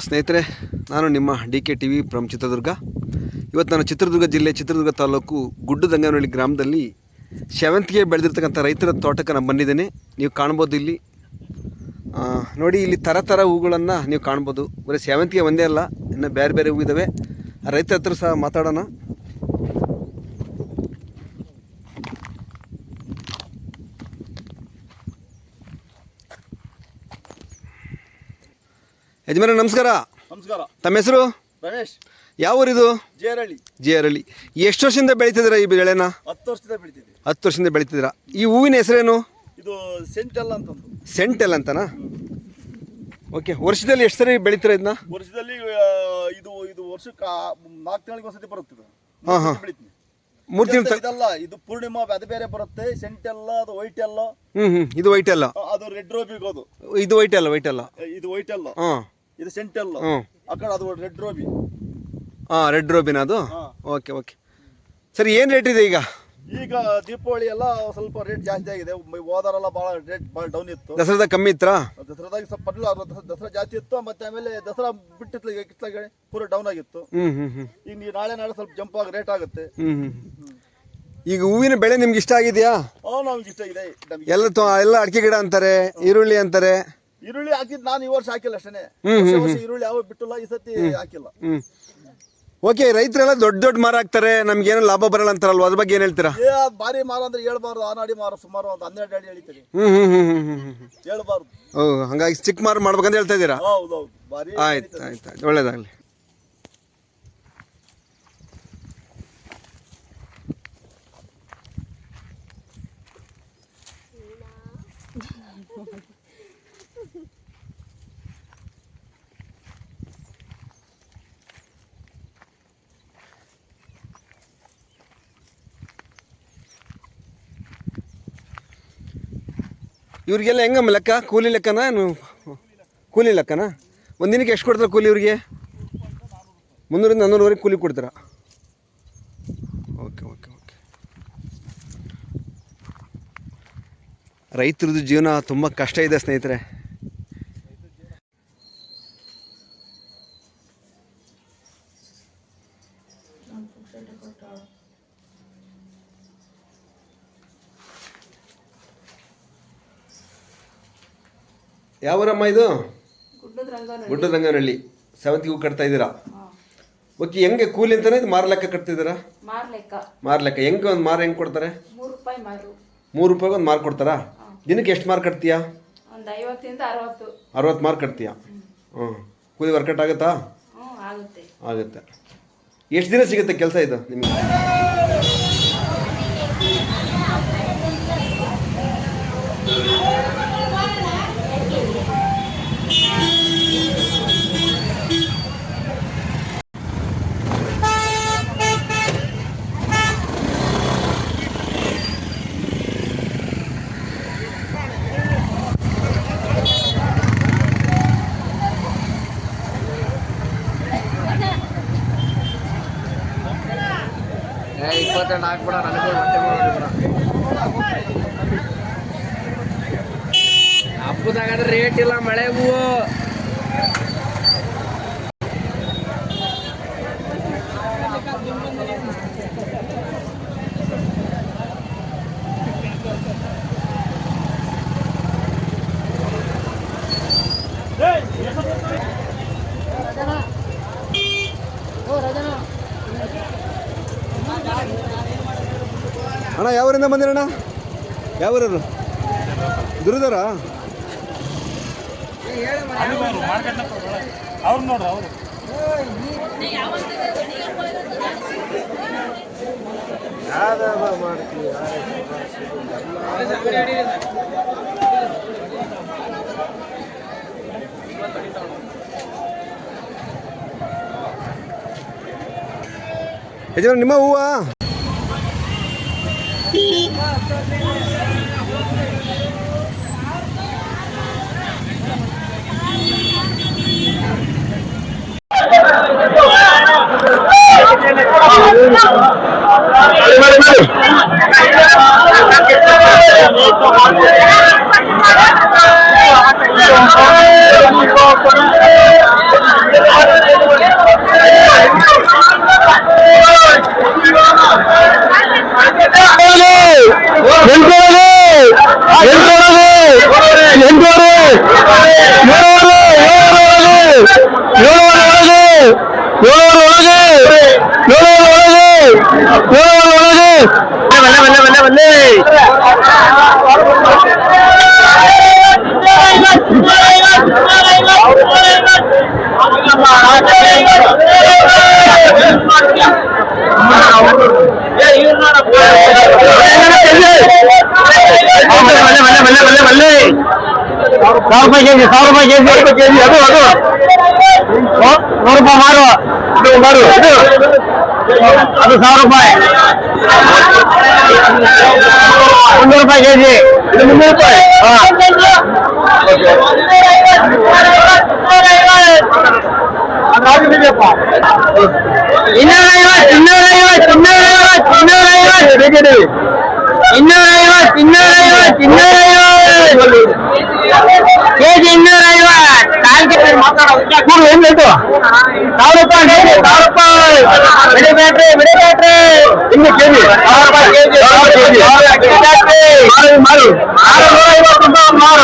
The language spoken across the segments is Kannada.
ಸ್ನೇಹಿತರೆ, ನಾನು ನಿಮ್ಮ DK TV ಫ್ರಮ್ ಚಿತ್ರದುರ್ಗ. ಇವತ್ತು ನಾನು ಚಿತ್ರದುರ್ಗ ಜಿಲ್ಲೆ ಚಿತ್ರದುರ್ಗ ತಾಲೂಕು ಗುಡ್ಡದಂಗನಹಳ್ಳಿ ಗ್ರಾಮದಲ್ಲಿ ಸೇವಂತಿಗೆ ಬೆಳೆದಿರ್ತಕ್ಕಂಥ ರೈತರ ತೋಟಕ್ಕೆ ನಾನು ಬಂದಿದ್ದೇನೆ. ನೀವು ಕಾಣ್ಬೋದು ಇಲ್ಲಿ ನೋಡಿ, ಇಲ್ಲಿ ಥರ ಹೂಗಳನ್ನು ನೀವು ಕಾಣ್ಬೋದು. ಬರೀ ಸೇವಂತಿಗೆ ಒಂದೇ ಅಲ್ಲ, ಇನ್ನು ಬೇರೆ ಬೇರೆ ಹೂ ಇದ್ದಾವೆ. ರೈತರ ಹತ್ರ ಸಹ ಮಾತಾಡೋಣ. ಯಜಮಾನ ನಮಸ್ಕಾರ. ನಮಸ್ಕಾರ. ತಮ್ಮ ಹೆಸರು? ರಮೇಶ್. ಯಾವ ಊರಿದು? ಜೇರಳ್ಳಿ. ಎಷ್ಟು ವರ್ಷದಿಂದ ಬೆಳೀತಿದ್ದೀರಾ ಈ ಬೆಳೆನ? 10 ವರ್ಷದಿಂದ ಬೆಳಿತಿದ್ದೀವಿ. 10 ವರ್ಷದಿಂದ ಬೆಳೀತಿದ್ದೀರಾ. ಈ ಹೂವಿನ ಹೆಸರೇನು? ಇದು ಸೆಂಟೆಲ್ ಅಂತ. ಸೆಂಟೆಲ್ ಅಂತನಾ? ಓಕೆ. ವರ್ಷದಲ್ಲಿ ಎಷ್ಟು ಸರಿ ಬೆಳೀತೀರಾ ಇದನ್ನ? ವರ್ಷದಲ್ಲಿ ಇದು ವರ್ಷಕ್ಕೆ 4 ತಿಂಗಳಿಗೆ ಒಂದ್ಸತಿ ಬರುತ್ತೆ. ಹಾಂ ಬೆಳಿತೀನಿ. 3 ತಿಂಗಳು ಇದಲ್ಲ, ಇದು ಪೂರ್ಣಿಮಾ ಅದು ಬೇರೆ ಬರುತ್ತೆ. ಸೆಂಟೆಲ್ಲ, ಅದು ವೈಟ್ ಎಲ್ಲ. ಇದು ವೈಟ್ ಅಲ್ಲ, ಅದು ರೆಡ್ ರೋಬಿಗೆ ಅದು. ಇದು ವೈಟ್ ಅಲ್ಲ. ಇದು ವೈಟ್ ಅಲ್ಲ, ಇದು ಸೆಂಟೆಲ್. ಆ ಕಡೆ ಅದು ರೆಡ್ ರೋಬಿ. ರೆಡ್ ರೋಬಿನ ಅದು? ಓಕೆ. ಸರಿ, ಏನು ರೇಟ್ ಇದೆ ಈಗ? ಈಗ ದೀಪಾವಳಿ ಎಲ್ಲ ಸ್ವಲ್ಪ ರೇಟ್ ಜಾಸ್ತಿ ಆಗಿದೆ. ಹೋದಾರೆಲ್ಲ ಭಾಳ ರೇಟ್ ಭಾಳ ಡೌನ್ ಇತ್ತು. ದಸರಾದಾಗ ಕಮ್ಮಿ ಇತ್ತಾ? ದಸರಾದಾಗ ಸ್ವಲ್ಪ ದಸರಾ ಜಾಸ್ತಿ ಇತ್ತು. ಮತ್ತೆ ಆಮೇಲೆ ದಸರಾ ಕಿತ್ಲಾಗ ಪೂರ ಡೌನ್ ಆಗಿತ್ತು. ಈಗ ನಾಳೆ ಸ್ವಲ್ಪ ಜಂಪ್ ಆಗಿ ರೇಟ್ ಆಗುತ್ತೆ. ಈಗ ಹೂವಿನ ಬೆಳೆ ನಿಮ್ಗೆ ಇಷ್ಟ ಆಗಿದೆಯಾ? ನಮ್ಗೆ ಇಷ್ಟ ಇದೆ. ಎಲ್ಲ ಅಡಿಕೆ ಗಿಡ ಅಂತಾರೆ, ಈರುಳ್ಳಿ ಅಂತಾರೆ. ಈರುಳ್ಳಿ ಹಾಕಿದ್ ನಾನು ಈ ವರ್ಷ ಹಾಕಿಲ್ಲ ಅಷ್ಟೇ. ಈರುಳ್ಳಿ ಯಾವ ಬಿಟ್ಟಿಲ್ಲ, ಈ ಸತಿ ಹಾಕಿಲ್ಲ. ಓಕೆ. ರೈತರೆಲ್ಲ ದೊಡ್ಡ ಮರ ಹಾಕ್ತಾರೆ, ನಮ್ಗೇನೋ ಲಾಭ ಬರಲ್ಲ ಅಂತಾರಲ್ವ, ಅದ್ರ ಬಗ್ಗೆ ಏನ್ ಹೇಳ್ತೀರಾ? ಭಾರಿ ಮಾರ ಅಂದ್ರೆ ಹೇಳ್ಬಾರ್ದು. ಆನಾಡಿ ಮಾರ ಸುಮಾರು ಒಂದು 12 ಅಡಿ ಎಳಿತೀರಿ. ಹೇಳ್ಬಾರ್ದು. ಹಂಗಾಗಿ ಚಿಕ್ಕ ಮಾರ ಮಾಡ್ಬೇಕಂತ ಹೇಳ್ತಾ ಇದ್ದೀರಾ? ಹೌದೌದು. ಭಾರಿ. ಆಯ್ತು, ಒಳ್ಳೇದಾಗ್ಲಿ. ಇವ್ರಿಗೆಲ್ಲ ಹೆಂಗಮ್ಮ ಲೆಕ್ಕ? ಕೂಲಿ ಲೆಕ್ಕನಾ? ಕೂಲಿ ಲೆಕ್ಕನಾ? ಒಂದಿನಕ್ಕೆ ಎಷ್ಟು ಕೊಡ್ತಾರೆ ಕೂಲಿ ಇವ್ರಿಗೆ? 300ರಿಂದ 400ವರೆಗೆ ಕೂಲಿ ಕೊಡ್ತೀರಾ? ಓಕೆ. ರೈತರದ್ದು ಜೀವನ ತುಂಬ ಕಷ್ಟ ಇದೆ ಸ್ನೇಹಿತರೆ. ಯಾವರಮ್ಮ ಇದು? ಗುಡ್ಡದಂಗನಹಳ್ಳಿ. ಸೇವಂತಿಗೆ ಹೂ ಕಟ್ತಾ ಇದ್ದೀರಾ? ಓಕೆ. ಹೆಂಗೆ ಕೂಲಿ ಅಂತಾನೆ ಇದು ಮಾರ ಲೆಕ್ಕ ಕಟ್ತಿದ್ದೀರಾ? ಮಾರ ಲೆಕ್ಕ. ಹೆಂಗೆ ಒಂದು ಮಾರು ಹೆಂಗೆ ಕೊಡ್ತಾರೆ? 3 ರೂಪಾಯಿಗೆ ಒಂದು ಮಾರು ಕೊಡ್ತಾರಾ? ದಿನಕ್ಕೆ ಎಷ್ಟು ಮಾರು ಕಟ್ತೀಯಾ? 60 ಮಾರು ಕಟ್ತೀಯಾ? ಕೂಲಿ ವರ್ಕೌಟ್ ಆಗುತ್ತಾ? ಆಗುತ್ತೆ. ಎಷ್ಟು ದಿನ ಸಿಗುತ್ತೆ ಕೆಲಸ ಇದು ನಿಮಗೆ? ಹಾಕ್ಬಿಡ, ನನಗೆ ಹೊಟ್ಟೆ ಮಾಡೋಣ. ಹಬ್ಬದಾಗಾದ್ರೆ ರೇಟ್ ಇಲ್ಲ, ಮಳೆ ಹೂವು. ಅಣ್ಣ, ಯಾವೂರಿಂದ ಬಂದಿರಣ್ಣ? ಯಾವೂರರು? ದುರ್ಗದವರ? ಅವ್ರು ನೋಡ್ರಿ, ಅವರು ಯಜಮಾನ ನಿಮ್ಮ ಹೂವಾ? ₹1,000 ಕೆಜಿ ಅದು ₹100 ಮಾರು ಇದು ಅದು ₹1,000 ₹100 ಕೆಜಿ ಇದು ₹300 ಕೆಜಿ 250 ಮಾತಾಡೋದು ಏನ್ಬೇಕು ₹1,000 ಬಿಡಿ ಬ್ಯಾಟ್ರಿ ಇನ್ನು ಕೆಜಿ ಮಾರು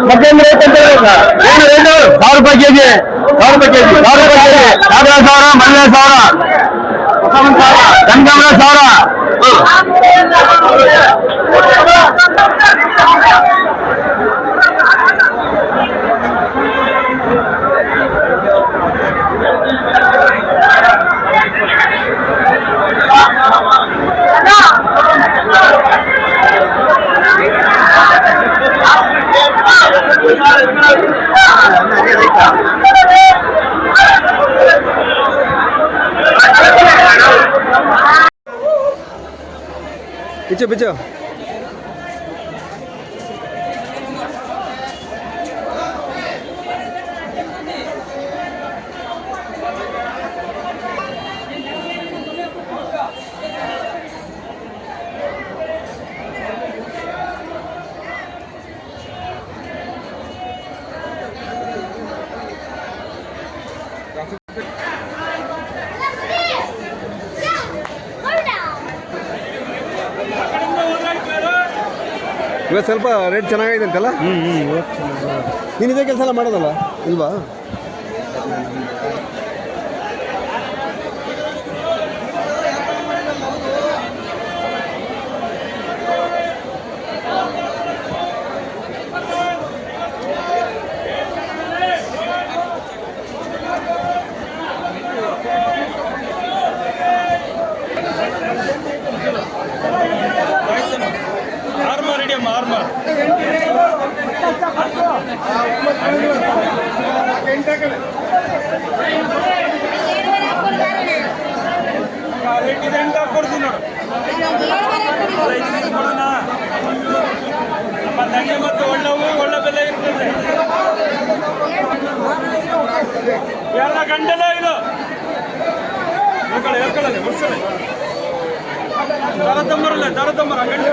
ಮತ್ತೇನು ರೇಟ್ ಅಂತ ಏನು ರೇಟು ₹1,000 ಕೆಜಿ ₹1,000 ಮಲ್ಲೆ 1,000 ಕನಕಾಂಬರ 1,000 ಬಿಚ್ಚು ಇವತ್ತು ಸ್ವಲ್ಪ ರೇಟ್ ಚೆನ್ನಾಗಿದೆ ಅಂತಲ್ಲ ನೀನು ಇದೇ ಕೆಲಸ ಎಲ್ಲ ಮಾಡೋದಲ್ಲ ಇಲ್ವಾ ಒಳ್ಳೆ ಬೆಲೆ ಇರ್ತದೆ ಎಲ್ಲ ಗಂಟೆಲ್ಲ ಇದು ದರ ಗಂಟೆ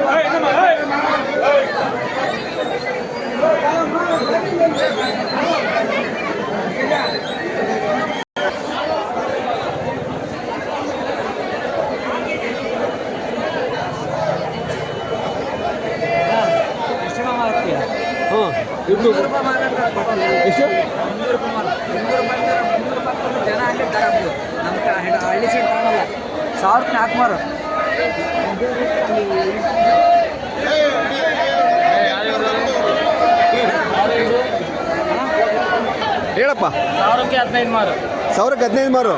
ಎಷ್ಟು ಜನ ಹಂಗೆ ತಗೋದು ನಮ್ಮ ಹಳ್ಳಿ ಸೈಡ್ ತಗೊಳಲ್ಲ ₹1,000 ಹಾಕ್ಮಾರು ಹೇಳಪ್ಪ 1,000ಕ್ಕೆ 15 ಮಾರು 1,000ಕ್ಕೆ 15 ಮಾರು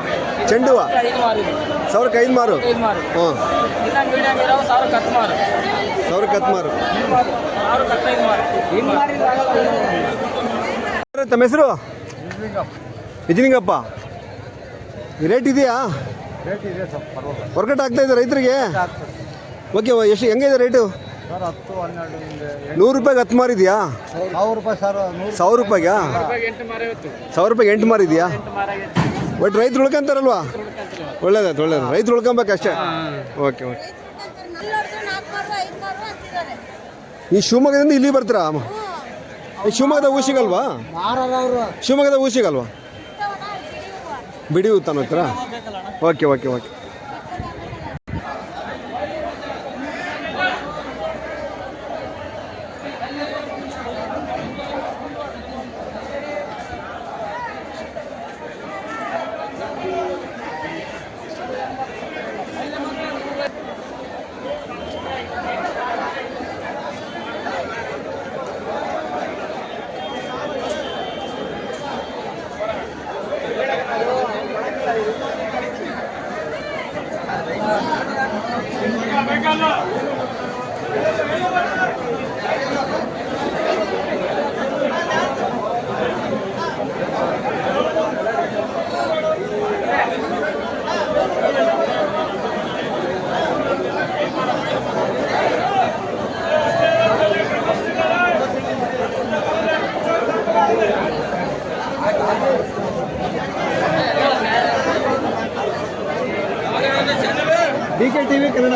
ಚೆಂಡು 5 ಮಾರು 1,000ಕ್ಕೆ 5 ಮಾರು ಮಾರು ಹ್ಞೂ ಇನ್ನೊಂದು ಮೀಡಿಯಂ ಇರೋ 1,000ಕ್ಕೆ 10 ಮಾರು 1000ಕ್ಕೆ 10 ಮಾರು. ತಮ್ಮ ಹೆಸರು? ನಿಜಲಿಂಗಪ್ಪ. ರೇಟ್ ಇದೆಯಾ? ವರ್ಕೌಟ್ ಆಗ್ತಾ ಇದೆ ರೈತರಿಗೆ? ಓಕೆ, ಎಷ್ಟು ಹೆಂಗಿದೆ ರೇಟು? 100 ರೂಪಾಯಿಗೆ 10 ಮಾರು ಇದೆಯಾ? 1000 ರೂಪಾಯಿಗೆ 8 ಮಾರು ಇದೆಯಾ? ಬಟ್ ರೈತರು ಉಳ್ಕೊಂತಾರಲ್ವಾ? ಒಳ್ಳೇದಾಯ್ತು ಒಳ್ಳೇದು, ರೈತರು ಉಳ್ಕೊಬೇಕಷ್ಟೇ. Okay okay. ಈ ಶಿವಮೊಗ್ಗದಿಂದ ಇಲ್ಲಿ ಬರ್ತೀರಾ? ಈ ಶಿವಮೊಗ್ಗದ ಹೂ ಸಿಗಲ್ವಾ? ಶಿವಮೊಗ್ಗದ ಹೂ ಸಿಗಲ್ವಾ? ಬಿಡಿ ಹೂ ತಾನು ಹತ್ರ. Okay okay okay. DK TV Kannada.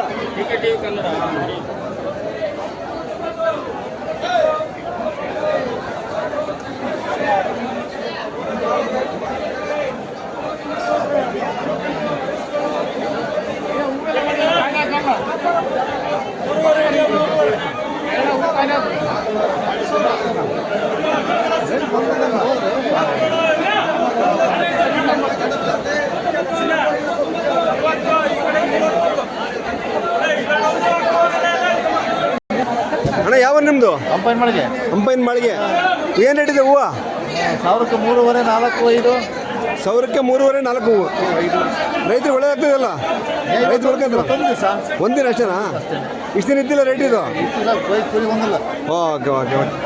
ಅಣ್ಣ ಯಾವ ನಿಮ್ಮದು? ಕಂಪೈನ್ ಮಾಡಿಗೆ ಹಂಪೈನ ಮಾಳಿಗೆ. ಏನು ರೇಟ್ ಇದೆ ಹೂವು? 1000ಕ್ಕೆ 3.5 4 5. 1000ಕ್ಕೆ 3.5 4 ಹೂವು. ರೈತರು ಒಳ್ಳೆದಾಗ್ತದಲ್ಲ? ರೈತರು ಹೊಡ್ಕೊಂಡ್ರ ಒಂದಿನ ಅಷ್ಟೇನಾ? ಇಷ್ಟು ದಿನ ಇದ್ದಿಲ್ಲ ರೇಟ್ ಇದು? ಒಂದಿಲ್ಲ. Okay okay okay.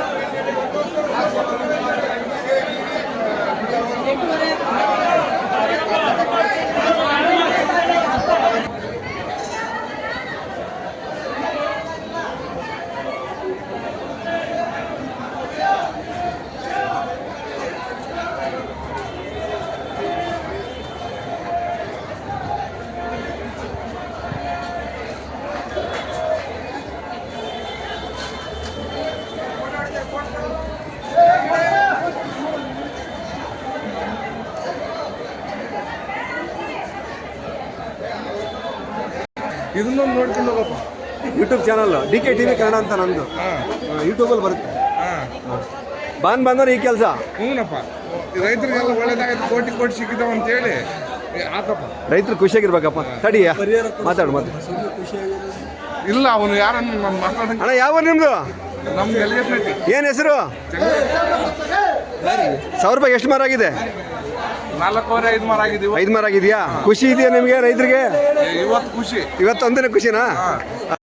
ಇದನ್ನೊಂದು ನೋಡ್ಕೊಂಡು ಹೋಗಪ್ಪ. YouTube channel DK TV Kannada ಅಂತ ನಂದು. ಯೂಟ್ಯೂಬಲ್ಲಿ ಬರುತ್ತೆ. ಬಂದವ್ರು ಈ ಕೆಲಸ. ಹ್ಞೂನಪ್ಪ, ರೈತರಿಗೆಲ್ಲ ಒಳ್ಳೇದಾಗೈತೆ, ಕೋಟಿ ಕೋಟಿ ಸಿಕ್ಕಿದಾವ ಅಂತೇಳಿ ಹಾಕಪ್ಪ. ರೈತರು ಖುಷಿಯಾಗಿರ್ಬೇಕಪ್ಪ. ತಡಿಯ ಮಾತಾಡು ಮಾತಾಡು. ಇಲ್ಲ ಅವನು ಯಾರನ್ನು ಮಾತಾಡಂಗ. ಅಣ್ಣ ಯಾವ ನಿಮ್ಮದು? ನಮ್ಗೆ ಎಲ್ಲಿಗೆ ಏನು ಹೆಸರು? 1000 ರೂಪಾಯಿ ಎಷ್ಟು ಮಾರಾಗಿದೆ? 4 5 ಮಾರ ಆಗಿದ್ದೀವಿ. 5 ಮಾರಾಗಿದೆಯಾ? ಖುಷಿ ಇದೆಯಾ ನಿಮಗೆ ರೈತರಿಗೆ? ಇವತ್ತು ಖುಷಿ. ಇವತ್ತು ಒಂದಿನ ಖುಷಿನಾ?